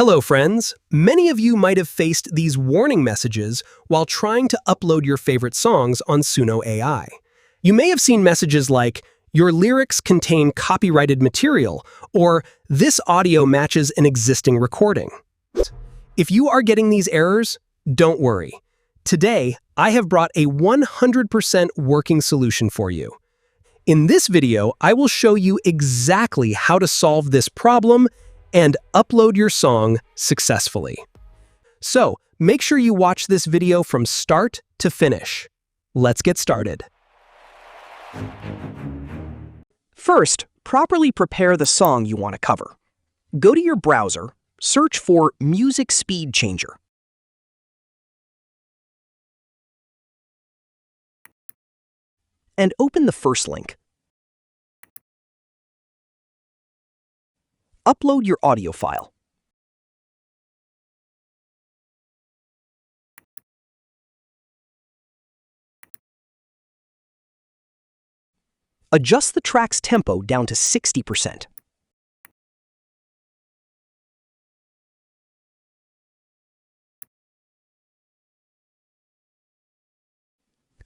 Hello, friends. Many of you might have faced these warning messages while trying to upload your favorite songs on Suno AI. You may have seen messages like, "Your lyrics contain copyrighted material," or "This audio matches an existing recording." If you are getting these errors, don't worry. Today, I have brought a 100% working solution for you. In this video, I will show you exactly how to solve this problem and upload your song successfully. So, make sure you watch this video from start to finish. Let's get started. First, properly prepare the song you want to cover. Go to your browser, search for Music Speed Changer. And open the first link. Upload your audio file. Adjust the track's tempo down to 60%.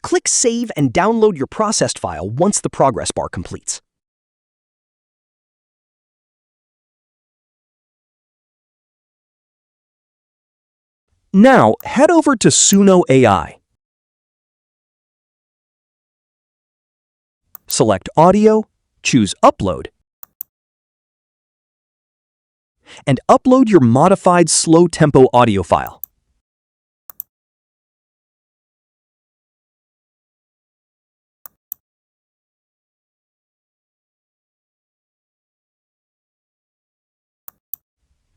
Click Save and download your processed file once the progress bar completes. Now, head over to Suno AI. Select Audio, choose Upload, and upload your modified slow-tempo audio file.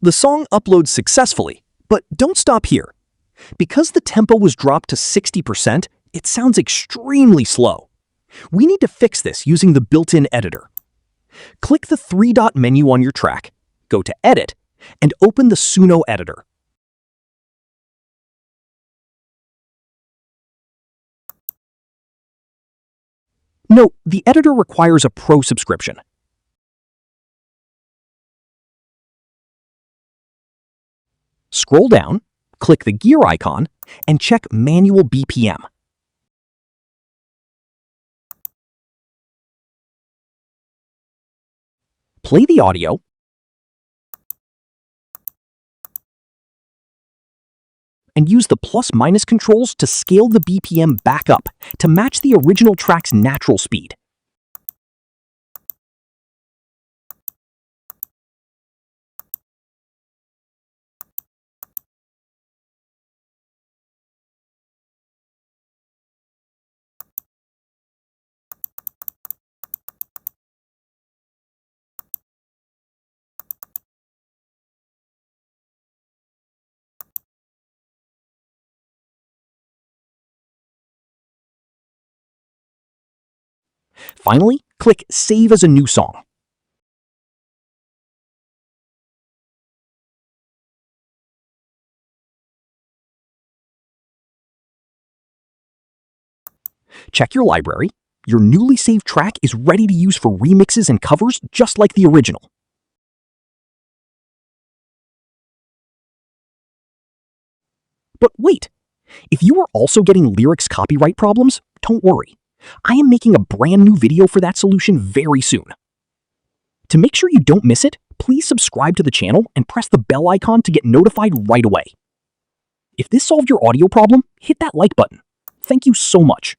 The song uploads successfully, but don't stop here. Because the tempo was dropped to 60%, it sounds extremely slow. We need to fix this using the built-in editor. Click the three-dot menu on your track, go to Edit, and open the Suno Editor. Note, the editor requires a Pro subscription. Scroll down, click the gear icon, and check Manual BPM. Play the audio, and use the plus-minus controls to scale the BPM back up to match the original track's natural speed. Finally, click Save as a new song. Check your library. Your newly saved track is ready to use for remixes and covers just like the original. But wait! If you are also getting lyrics copyright problems, don't worry. I am making a brand new video for that solution very soon. To make sure you don't miss it, please subscribe to the channel and press the bell icon to get notified right away. If this solved your audio problem, hit that like button. Thank you so much.